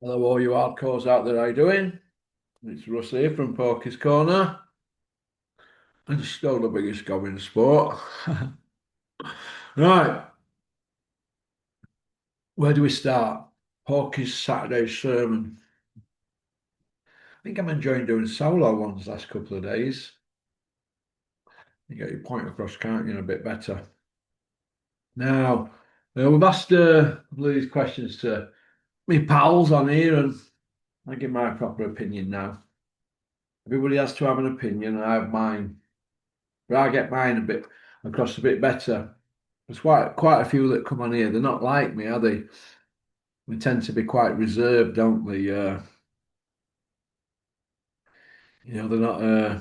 Hello, all you hardcores out there. How you doing? It's Russ here from Porkys Corner. I just stole the biggest gob in sport. Right, where do we start? Porky's Saturday sermon. I think I'm enjoying doing solo ones last couple of days. You get your point across, can't you, a bit better. Now, we've asked these questions to me pals on here, and I give my proper opinion now. Everybody has to have an opinion, and I have mine. But I get mine a bit across a bit better. There's quite a few that come on here. They're not like me, are they? We tend to be quite reserved, don't we? They're not.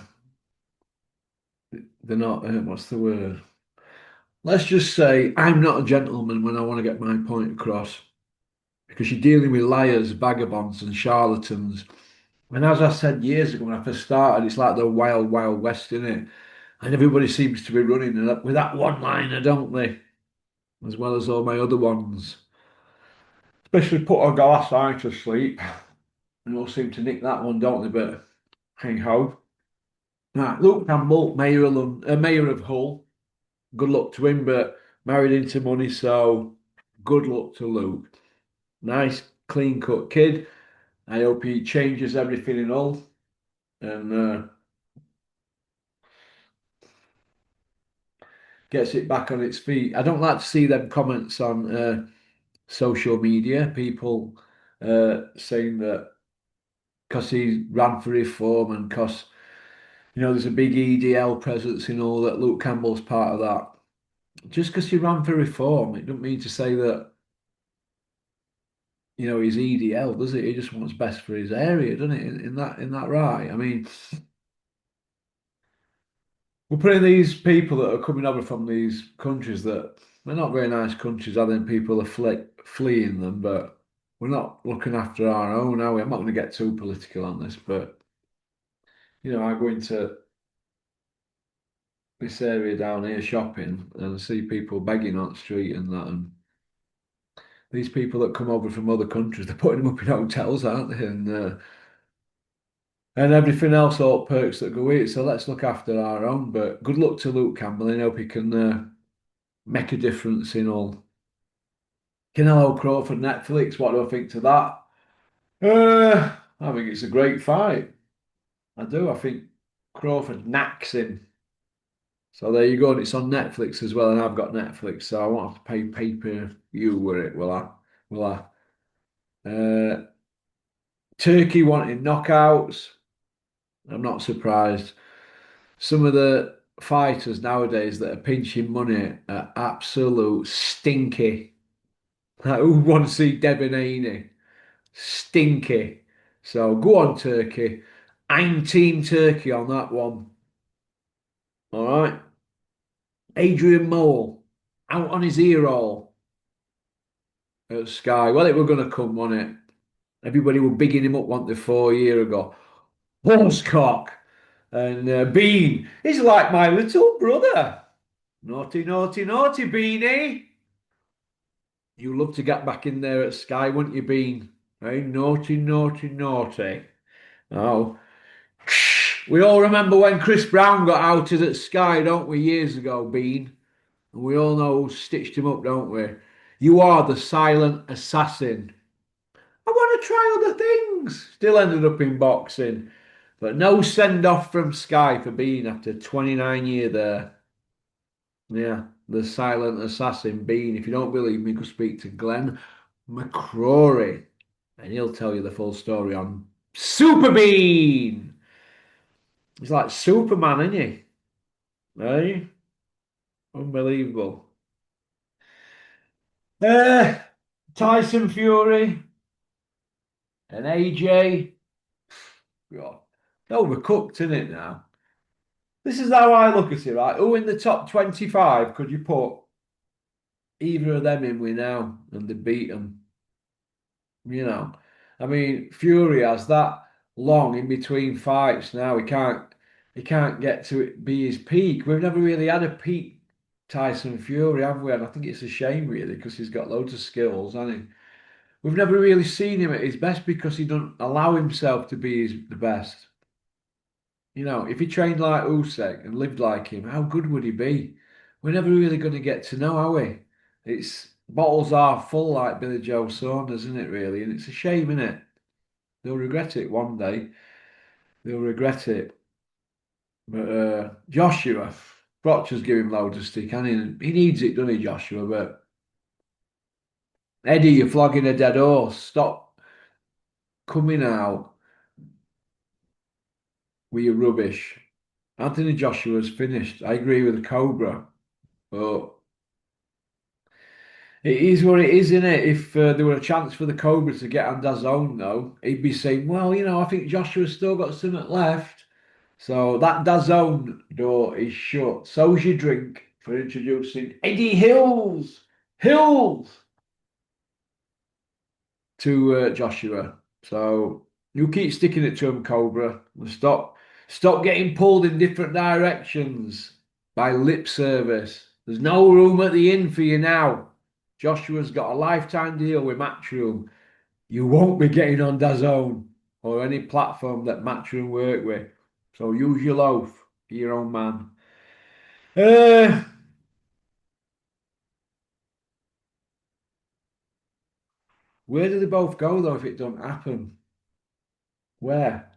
They're not. What's the word? Let's just say I'm not a gentleman when I want to get my point across, because you're dealing with liars, vagabonds, and charlatans. And as I said years ago when I first started, it's like the wild, wild west, isn't it? And everybody seems to be running with that one-liner, don't they? As well as all my other ones. Especially put a glass eye to sleep. They all seem to nick that one, don't they? But hey ho. Right, Luke Campbell, mayor of Hull. Good luck to him, but married into money, so good luck to Luke. Nice, clean cut kid. I hope he changes everything in Hull and gets it back on its feet. I don't like to see them comments on social media, people saying that because he ran for reform and because there's a big EDL presence in all that Luke Campbell's part of that. Just because he ran for reform, it doesn't mean to say that, he's EDL, does it? He just wants best for his area, doesn't it? In that right. I mean, we're putting these people that are coming over from these countries that they're not very nice countries, I think people are fleeing them, but we're not looking after our own, are we? I'm not going to get too political on this, but I go into this area down here shopping and I see people begging on the street and that, and these people that come over from other countries, they're putting them up in hotels, aren't they? And everything else, all perks that go with it. So let's look after our own. But good luck to Luke Campbell. I hope he can make a difference in all. Canelo Crawford Netflix. What do I think to that? I think it's a great fight. I do. I think Crawford knacks him. So there you go. And it's on Netflix as well. And I've got Netflix, so I won't have to pay per view with it, will I? Will I? Turkey wanting knockouts. I'm not surprised. Some of the fighters nowadays that are pinching money are absolute stinky. Like, who wants to see Devin Haney? Stinky. So go on, Turkey. I'm Team Turkey on that one. All right. Adrian Mole out on his ear all at Sky. Well, it were going to come, wasn't it? Everybody were bigging him up, one to 4 years ago. Horsecock. And Bean, he's like my little brother. Naughty, naughty, naughty, Beanie. You love to get back in there at Sky, wouldn't you, Bean? Hey, naughty, naughty, naughty. Oh, we all remember when Chris Brown got outed at Sky, don't we, years ago, Bean? And we all know who stitched him up, don't we? You are the silent assassin. I want to try other things. Still ended up in boxing. But no send off from Sky for Bean after 29 years there. Yeah, the silent assassin Bean. If you don't believe me, go speak to Glenn McCrory and he'll tell you the full story on Super Bean. He's like Superman, isn't he? Hey, unbelievable. Uh, Tyson Fury and AJ. God, overcooked, isn't it now? This is how I look at it, right? Who in the top 25 could you put either of them in with now and they beat them? You know, I mean, Fury has that long in between fights now. He can't get to it, be his peak. We've never really had a peak Tyson Fury, have we? And I think it's a shame really because he's got loads of skills, hasn't he? we've never really seen him at his best because he doesn't allow himself to be the best. If he trained like Usyk and lived like him, how good would he be? We're never really going to get to know, are we? It's bottles are full like Billy Joe Saunders, isn't it, really? And it's a shame, isn't it? They'll regret it one day. They'll regret it. But Joshua, Proctor's giving him loads of stick, and he needs it, doesn't he, Joshua? But Eddie, you're flogging a dead horse. Stop coming out with your rubbish. Anthony Joshua's finished. I agree with the Cobra, but it is what it is, isn't it? If there were a chance for the Cobra to get on DAZN, though, he'd be saying, well, I think Joshua's still got something left. So that DAZN door is shut. So's your drink for introducing Eddie Hills. Hills to Joshua. So you keep sticking it to him, Cobra. And stop getting pulled in different directions by lip service. There's no room at the inn for you now. Joshua's got a lifetime deal with Matchroom. You won't be getting on DAZN or any platform that Matchroom work with. So use your loaf. Be your own man. Uh, where do they both go though if it don't happen? Where?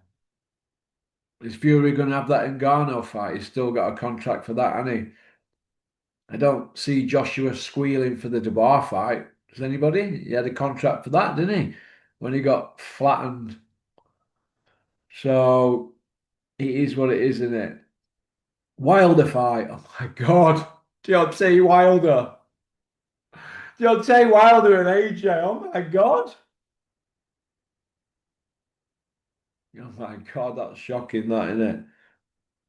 Is Fury going to have that Ngannou fight? He's still got a contract for that, hasn't he? I don't see Joshua squealing for the Dubois fight. Does anybody? He had a contract for that, didn't he? When he got flattened. So it is what it is, isn't it? Wilder fight. Oh my God. Deontay Wilder. Deontay Wilder and AJ. Oh my God. Oh my God, that's shocking, that, isn't it?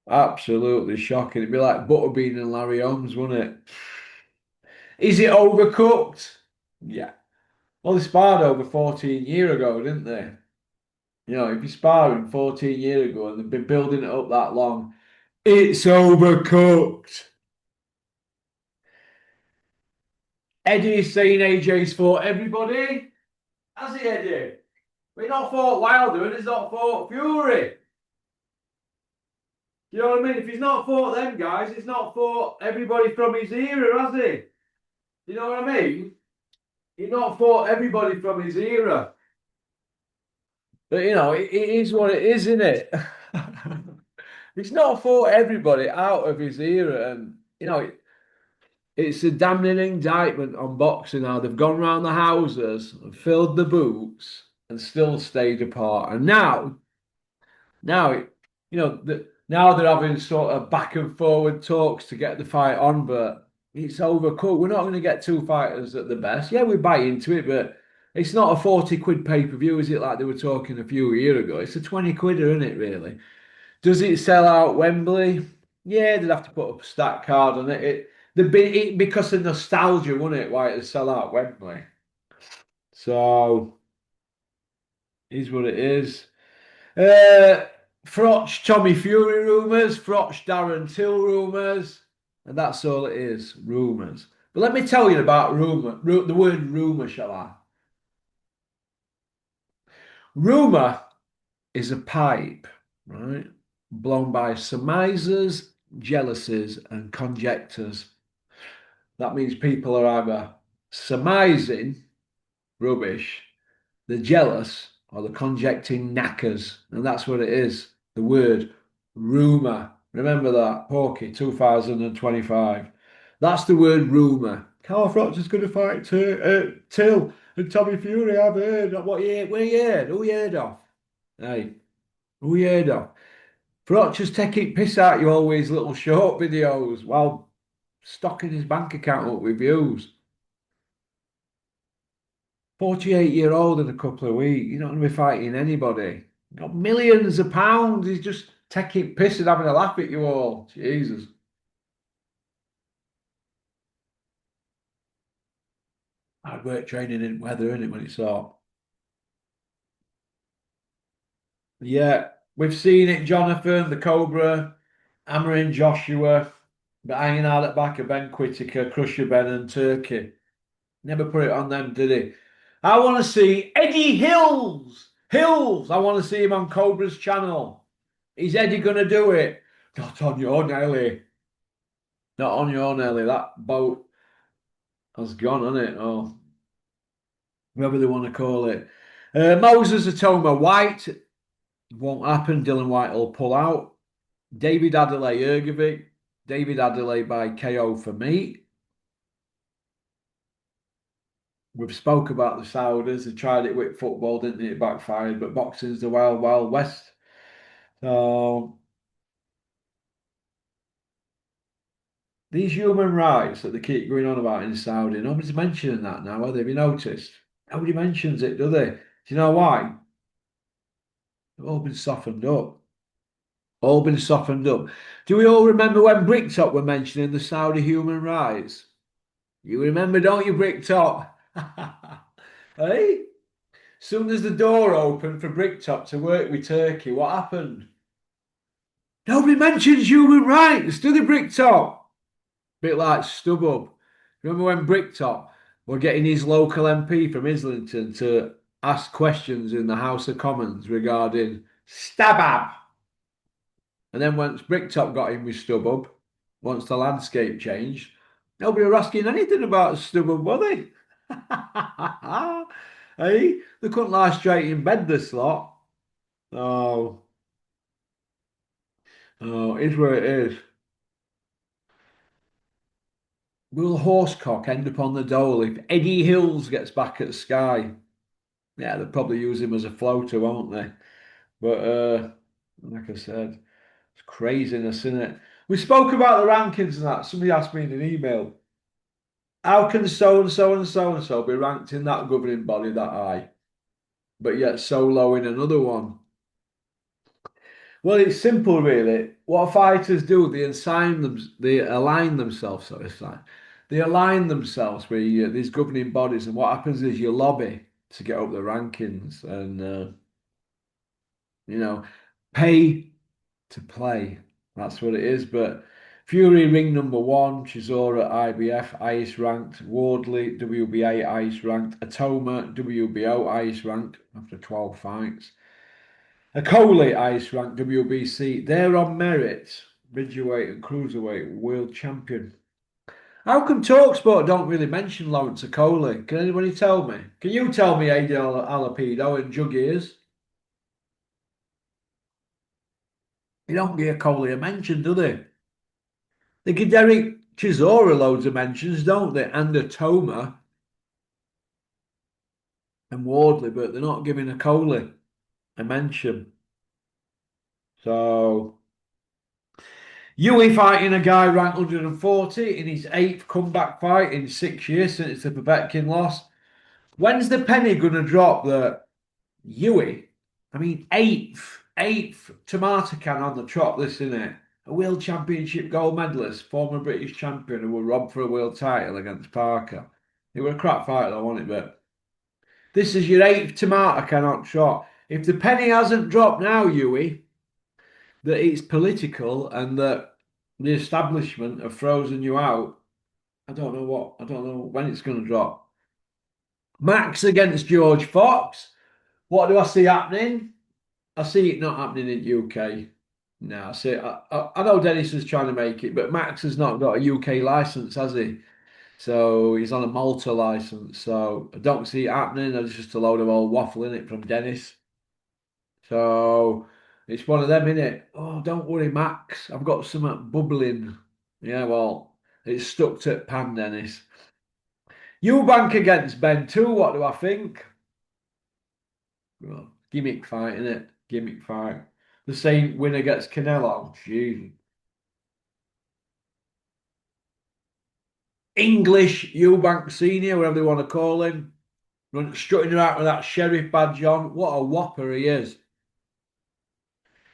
Absolutely shocking. It'd be like Butterbean and Larry Holmes, wouldn't it? Is it overcooked? Yeah. Well, they sparred over 14 years ago, didn't they? If you're sparring 14 years ago and they've been building it up that long, it's overcooked. Eddie's saying AJ's fought everybody. Has he, Eddie? We're not fought Wilder and he's not fought Fury. You know what I mean? If he's not fought them guys, he's not fought everybody from his era, has he? You know what I mean? He's not fought everybody from his era. But it is what it is, isn't it? He's not fought everybody out of his era, and it's a damning indictment on boxing now. They've gone round the houses and filled the boots and still stayed apart. And now, now they're having sort of back and forward talks to get the fight on, but it's overcooked. We're not going to get two fighters at the best. Yeah, we buy into it, but it's not a 40 quid pay-per-view, is it? Like they were talking a few years ago. It's a 20 quidder, isn't it, really? Does it sell out Wembley? Yeah, they'd have to put up a stat card on it. Because of nostalgia, wouldn't it? Why it'd sell out Wembley. So, is what it is. Uh, Froch Tommy Fury rumours, Froch Darren Till rumours, and that's all it is, rumours. But let me tell you about the word rumour, shall I? Rumour is a pipe, right? Blown by surmisers, jealousies, and conjectures. That means people are either surmising rubbish, they're jealous, or they're conjecting knackers. And that's what it is. The word rumour. Remember that, Porky, 2025. That's the word rumour. Carl Froch is going to fight Till and Tommy Fury, I've heard. Where you heard? Who you heard of? Hey, who you heard of? Froch is taking piss out you always little short videos while stocking his bank account up with views. 48-year-old in a couple of weeks. You're not going to be fighting anybody. Got millions of pounds. He's just taking piss and having a laugh at you all. Jesus. Hard work training in weather, isn't it, when it's hot? Yeah, we've seen it, Jonathan, the Cobra, hammering Joshua, but hanging out at back of Ben Whittaker, Crusher Ben and Turkey. Never put it on them, did he? I want to see Eddie Hills. Hills. I want to see him on Cobra's channel. Is Eddie going to do it? Not on your Nelly. Not on your Nelly. That boat has gone, hasn't it? Or whatever they want to call it. Moses Atoma White. Won't happen. Dylan White will pull out. David Adelaide Ergovic. David Adelaide by KO for me. We've spoke about the Saudis. They tried it with football, didn't they? It backfired. But boxing's the wild, wild west. So these human rights that they keep going on about in Saudi, nobody's mentioning that now, have they? Have you noticed? Nobody mentions it, do they? Do you know why? They've all been softened up. All been softened up. Do we all remember when Bricktop were mentioning the Saudi human rights? You remember, don't you, Bricktop? Hey? Soon as the door opened for Bricktop to work with Turkey, what happened? Nobody mentions human rights, do they, Bricktop? Bit like Stubhub. Remember when Bricktop were getting his local MP from Islington to ask questions in the House of Commons regarding Stabab? And then once Bricktop got in with Stubhub, once the landscape changed, nobody were asking anything about Stubhub, were they? Hey, they couldn't lie straight in bed, this lot. Oh, oh, it is where it is. Will Horsecock end up on the dole if Eddie Hills gets back at Sky? Yeah, they'll probably use him as a floater, won't they? But like I said, it's craziness, isn't it? We spoke about the rankings and that. Somebody asked me in an email, how can so and so and so and so be ranked in that governing body that high, but yet so low in another one? Well, it's simple, really. What fighters do, they align themselves. Sorry, sorry. They align themselves with these governing bodies, and what happens is you lobby to get up the rankings, and you know, pay to play. That's what it is. But Fury ring number one, Chisora IBF highest ranked, Wardley WBA highest ranked, Atoma WBO highest ranked after 12 fights. Coley highest ranked WBC. They're on merit. Midgeweight and cruiserweight world champion. How come Talksport don't really mention Lawrence Coley? Can anybody tell me? Can you tell me, Adrian Alapido and Jug Ears? They don't give Coley a mention, do they? They give Derek Chisora loads of mentions, don't they? And Atoma and Wardley, but they're not giving a Coley a mention. So Yui fighting a guy ranked 140 in his eighth comeback fight in 6 years since the Povetkin loss. When's the penny going to drop that Yui, I mean, eighth tomato can on the trot list, isn't it? A world championship gold medalist, former British champion who were robbed for a world title against Parker. It was a crap fight, though, wasn't it? But this is your eighth tomato can on trot. If the penny hasn't dropped now, Yui, that it's political and that the establishment have frozen you out, I don't know when it's going to drop. Max against George Fox. What do I see happening? I see it not happening in UK. No, I see. I know Dennis is trying to make it, but Max has not got a UK license, has he? So he's on a Malta license. So I don't see it happening. There's just a load of old waffle in it from Dennis. So it's one of them, innit? Oh, don't worry, Max. I've got something bubbling. Yeah, well, it's stuck to pan, Dennis. Eubank against Ben too. What do I think? Well, gimmick fight, innit? Gimmick fight. The same winner gets Canelo. Jeez. English Eubank Senior, whatever they want to call him. Strutting around with that sheriff badge on. What a whopper he is.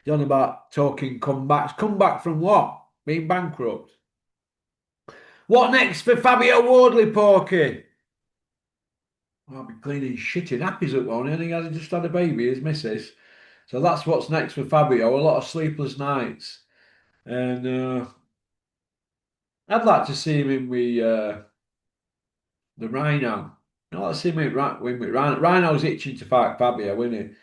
He's on about talking comebacks. Comeback from what? Being bankrupt. What next for Fabio Wardley, Porky? I'll be cleaning shit in nappies at one. I think he just had a baby, his missus. So that's what's next for Fabio. A lot of sleepless nights. And I'd like to see him in with the Rhino. Let's see with Rhino. Rhino's itching to fight Fabio, isn't he?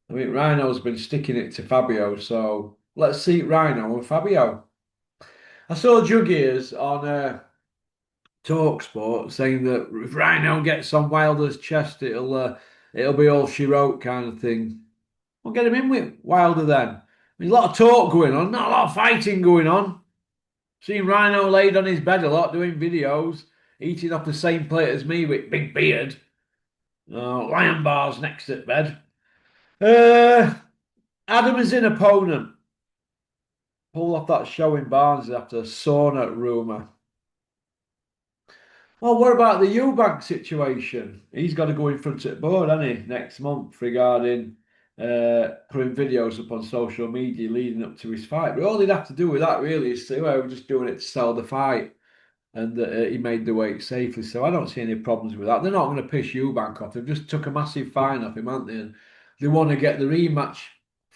I mean, Rhino's been sticking it to Fabio, so let's see Rhino and Fabio. I saw Juggiers on Talksport saying that if Rhino gets on Wilder's chest, it'll be all she wrote kind of thing. We'll get him in with Wilder then. There's a lot of talk going on, not a lot of fighting going on. Seen Rhino laid on his bed a lot doing videos, eating off the same plate as me with big beard. Lion bars next at bed. Uh, Adam is an opponent. Pulled off that show in Barnes after sauna rumour. Well, what about the Eubank situation? He's got to go in front of the board, hasn't he, next month regarding putting videos up on social media leading up to his fight. But all he'd have to do with that really is say, well, we're just doing it to sell the fight. And he made the weight safely. So I don't see any problems with that. They're not going to piss Eubank off. They've just took a massive fine off him, haven't they? And they want to get the rematch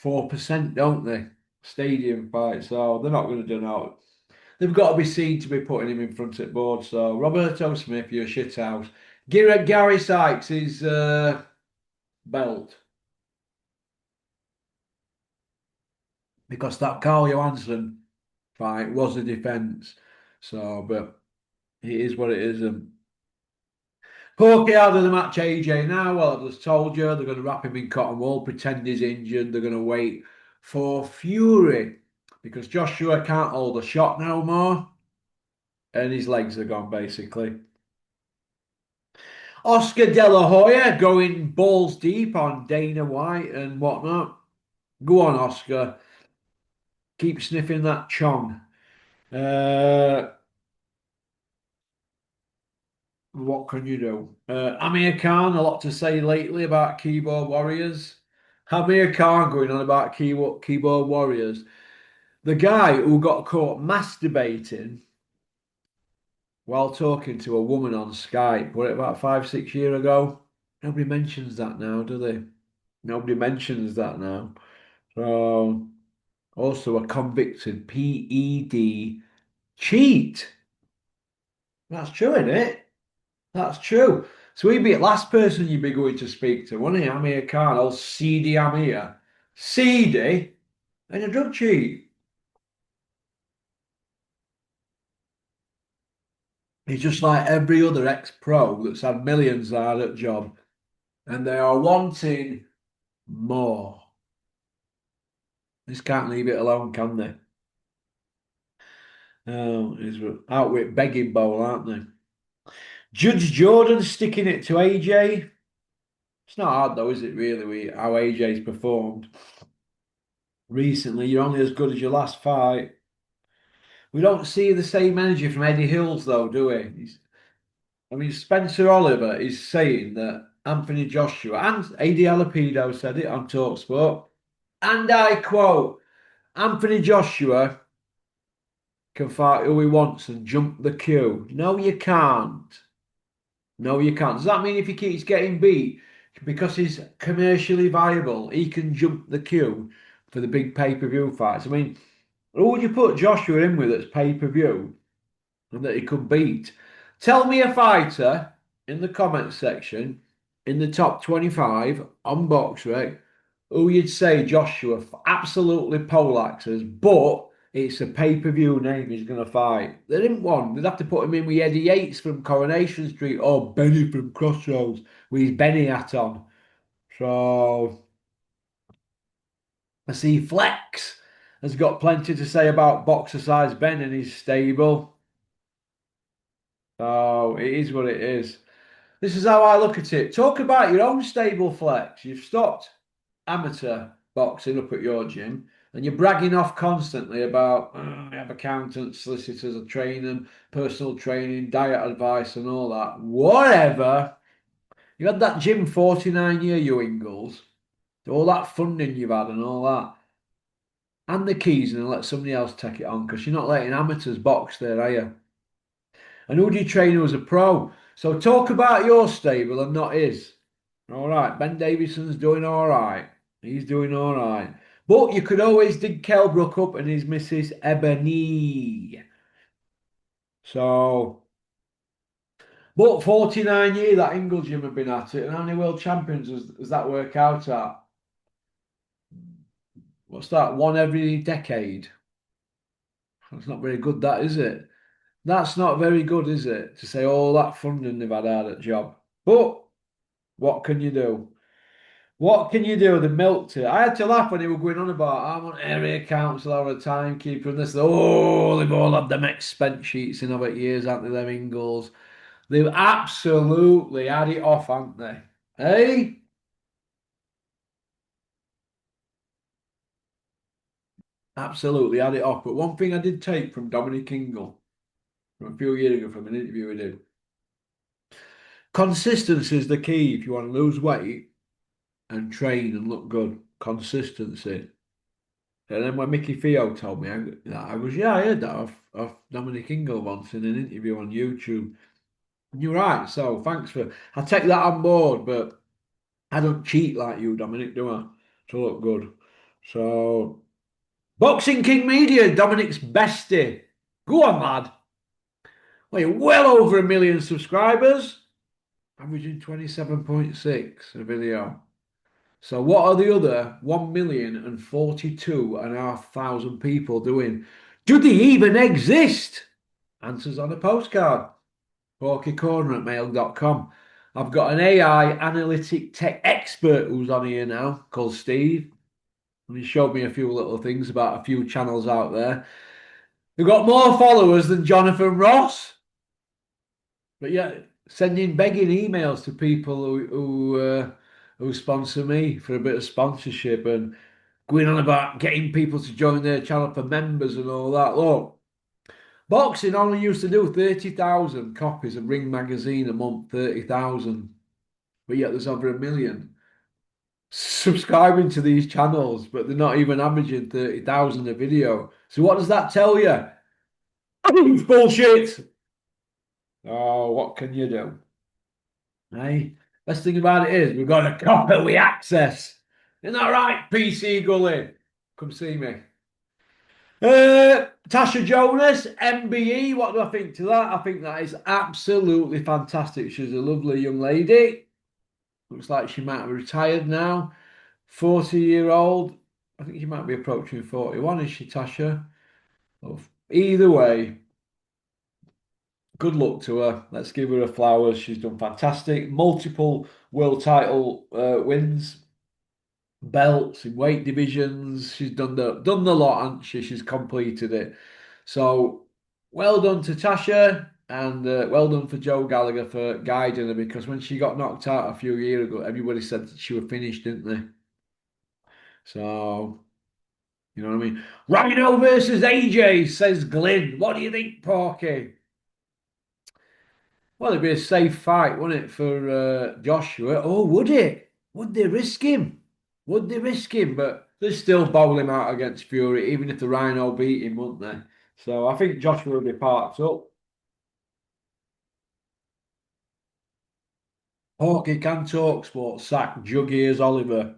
4%, don't they? Stadium fight. So they're not going to do that. They've got to be seen to be putting him in front of the board. So Roberto Smith, you're a shit house. Gary Sykes his belt because that Carl Johansson fight was a defence. So, but it is what it is. Porky out of the match, AJ. Now, well, I've just told you they're going to wrap him in cotton wool, pretend he's injured. They're going to wait for Fury because Joshua can't hold a shot no more, and his legs are gone basically. Oscar De La Hoya going balls deep on Dana White and whatnot. Go on, Oscar. Keep sniffing that chong. Uh, what can you do? Amir Khan, a lot to say lately about keyboard warriors. Amir Khan going on about keyboard warriors. The guy who got caught masturbating while talking to a woman on Skype, what, about 5, 6 years ago? Nobody mentions that now, do they? Nobody mentions that now. So, also a convicted PED cheat. That's true, isn't it? That's true. So he'd be the last person you'd be going to speak to, wouldn't he? Amir Khan, old seedy Amir. Seedy and a drug cheat. He's just like every other ex-pro that's had millions hard at job, and they are wanting more. They just can't leave it alone, can they? Oh, he's out with begging bowl, aren't they? Judge Jordan sticking it to AJ. It's not hard though, is it really, how AJ's performed recently? You're only as good as your last fight. We don't see the same energy from Eddie Hills though, do we? I mean, Spencer Oliver is saying that Anthony Joshua and AD Alapido said it on Talksport, and I quote, Anthony Joshua can fight who he wants and jump the queue. No, you can't. No, you can't. Does that mean if he keeps getting beat because he's commercially viable, he can jump the queue for the big pay-per-view fights? I mean, who would you put Joshua in with that's pay-per-view and that he could beat? Tell me a fighter in the comments section in the top 25 on BoxRec who you'd say Joshua absolutely poleaxes, but it's a pay-per-view name he's going to fight. They didn't want. They'd have to put him in with Eddie Yates from Coronation Street or Benny from Crossroads with his Benny hat on. So I see Flex has got plenty to say about boxer size Ben and his stable. So it is what it is. This is how I look at it. Talk about your own stable, Flex. You've stopped amateur boxing up at your gym and you're bragging off constantly about I have accountants, solicitors, I train them, personal training, diet advice, and all that. Whatever. You had that gym 49 year, you Ingles. All that funding you've had and all that. And the keys and let somebody else take it on because you're not letting amateurs box there, are you? And who do you train who was a pro? So talk about your stable and not his. All right, Ben Davison's doing all right. He's doing all right. But you could always dig Kelbrook up and his missus Ebony. So But 49 years that Ingle Gym have been at it, and how many world champions does that work out at? What's that? One every decade. That's not very good, that is it? That's not very good, is it? To say all that funding they've had out at job. But what can you do? What can you do? They milked it. I had to laugh when they were going on about I'm on area council, I'm a timekeeper, and this. Oh, they've all had them expense sheets in over years, haven't they? Them Ingalls. They've absolutely had it off, haven't they? Hey, absolutely had it off. But one thing I did take from Dominic Ingle from a few years ago from an interview we did, consistency is the key if you want to lose weight and train and look good. Consistency. And then when Mickey Theo told me, I was, yeah, I heard that off Dominic Ingle once in an interview on YouTube. And you're right. So thanks for, I take that on board, but I don't cheat like you, Dominic, do I? To look good. So, Boxing King Media, Dominic's bestie. Go on, lad. Well, you're well over 1 million subscribers, averaging 27.6 a video. So what are the other 1,042,500 people doing? Do they even exist? Answers on a postcard. Porkycorner@mail.com. I've got an AI analytic tech expert who's on here now called Steve. And he showed me a few little things about a few channels out there. We've got more followers than Jonathan Ross. But yeah, sending begging emails to people who sponsor me for a bit of sponsorship and going on about getting people to join their channel for members and all that. Look, boxing only used to do 30,000 copies of Ring magazine a month, 30,000, but yet there's over 1 million subscribing to these channels, but they're not even averaging 30,000 a video. So what does that tell you? It's bullshit. Oh, what can you do? Hey, best thing about it is we've got a copper we access. Isn't that right, PC Gully? Come see me. Tasha Jonas, MBE. What do I think to that? I think that is absolutely fantastic. She's a lovely young lady. Looks like she might have retired now. 40-year-old. I think she might be approaching 41. Is she, Tasha? Oh, either way, good luck to her. Let's give her her flowers. She's done fantastic. Multiple world title wins, belts in weight divisions. She's done the lot, hasn't she? She's completed it. So well done to Tasha, and well done for Joe Gallagher for guiding her because when she got knocked out a few years ago, everybody said that she was finished, didn't they? So you know what I mean? Rhino versus AJ, says Glyn. What do you think, Porky? Well, it'd be a safe fight, wouldn't it, for Joshua? Oh, would it? Would they risk him? Would they risk him? But they'd still bowl him out against Fury, even if the Rhino beat him, wouldn't they? So I think Joshua will be parked up. Hawkeye can talk sports, sack Juggy as Oliver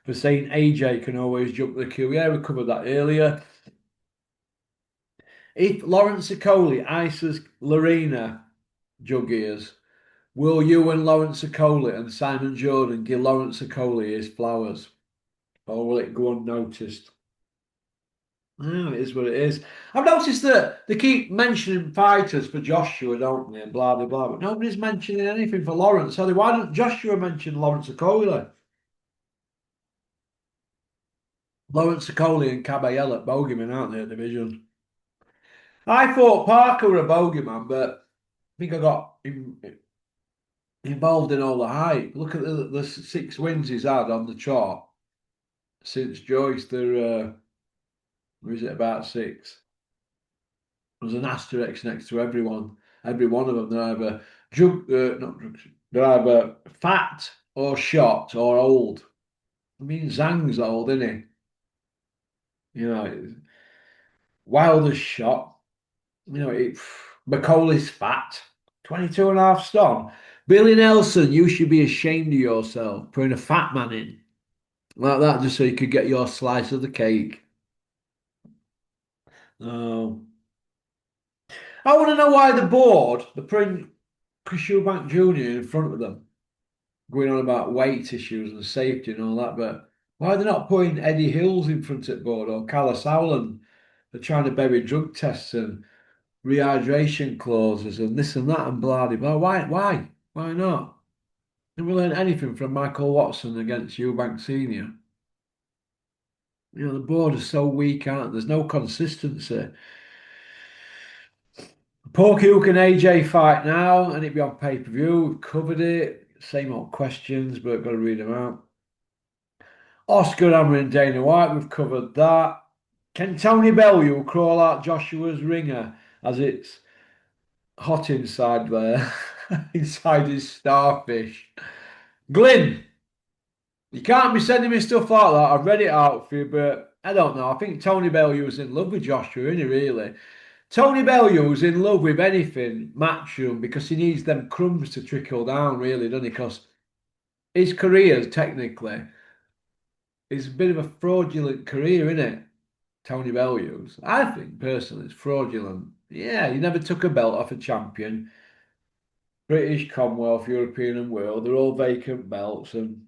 for saying AJ can always jump the queue. Yeah, we covered that earlier. If Lawrence Okoli ices Lorena Juggies, will you and Lawrence Okoli and Simon Jordan give Lawrence Okoli his flowers? Or will it go unnoticed? Oh, it is what it is. I've noticed that they keep mentioning fighters for Joshua, don't they? And blah, blah, blah. But nobody's mentioning anything for Lawrence. So why don't Joshua mention Lawrence Okoli? Lawrence Okoli and Caballel at Bogeyman, aren't they, at division? I thought Parker were a bogeyman, but I think I got involved in all the hype. Look at the 6 wins he's had on the chart since Joyce. Or is it about 6? There's an asterisk next to everyone. Every one of them, they're either not drugs, they're either fat or shot or old. I mean, Zhang's old, isn't he? Wilder's shot. You know, McCauley's fat. 22 and a half stone. Billy Nelson, you should be ashamed of yourself putting a fat man in like that just so you could get your slice of the cake. Oh. I want to know why the board, the print. Chris Eubank Jr. in front of them, going on about weight issues and safety and all that. But why are they not putting Eddie Hills in front of the board or Callum Howland? They're trying to bury drug tests and rehydration clauses and this and that and blah blah blah. Why? Why? Why not? Never learned anything from Michael Watson against Eubank Senior. The board is so weak, aren't there? There's no consistency. Porky Hook and AJ fight now, and it'll be on pay-per-view. We've covered it. Same old questions, but got to read them out. Oscar Hammer and Dana White, we've covered that. Can Tony Bellew crawl out Joshua's ringer as it's hot inside there, inside his starfish? Glyn, you can't be sending me stuff like that. I've read it out for you, but I don't know. I think Tony Bellew's in love with Joshua, isn't he, really? Tony Bellew's in love with anything matchroom because he needs them crumbs to trickle down, really, doesn't he? Because his career, technically, is a bit of a fraudulent career, isn't it? Tony Bellew's. I think, personally, it's fraudulent. Yeah, he never took a belt off a champion. British, Commonwealth, European, and World, they're all vacant belts, and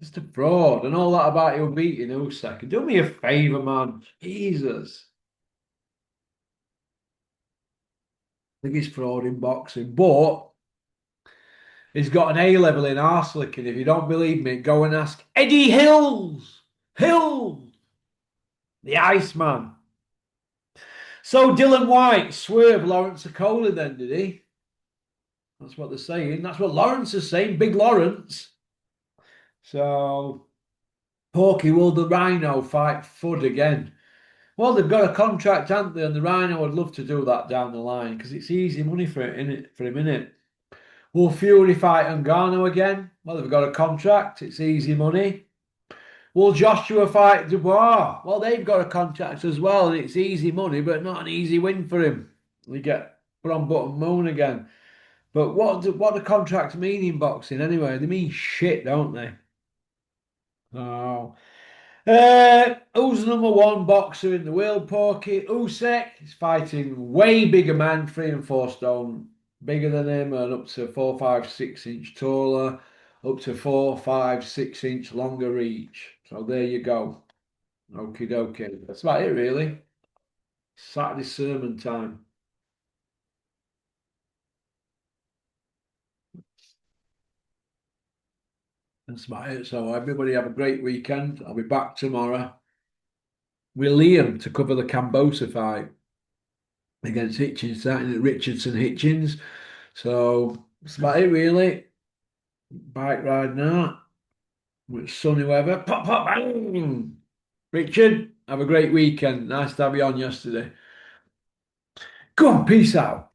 it's a fraud. And all that about he'll beat you in second. Do me a favour, man. Jesus. I think he's fraud in boxing, but he's got an A level in arse licking. If you don't believe me, go and ask Eddie Hills. Hills, the Iceman. So Dylan White swerved Lawrence Okola then, did he? That's what they're saying. That's what Lawrence is saying. Big Lawrence. So Porky, will the Rhino fight Fudd again? Well, they've got a contract, haven't they? And the Rhino would love to do that down the line because it's easy money for it, innit? For him, innit? Will Fury fight Ngannou again? Well, they've got a contract. It's easy money. Will Joshua fight Dubois? Well, they've got a contract as well, and it's easy money, but not an easy win for him. We get put on button moon again. But what do contracts mean in boxing anyway? They mean shit, don't they? Oh. Who's the number one boxer in the world, Porky? Usyk is fighting way bigger man, 3 and 4 stone bigger than him, and up to 4, 5, 6 inch taller, up to 4, 5, 6 inch longer reach. So there you go. Okie dokie. That's about it, really. Saturday sermon time. That's about it. So everybody have a great weekend. I'll be back tomorrow with Liam to cover the Cambosa fight against Hitchins, starting at Richardson Hitchins. So that's about it, really. Bike ride now. With sunny weather. Pop, pop, bang. Richard, have a great weekend. Nice to have you on yesterday. Go on, peace out.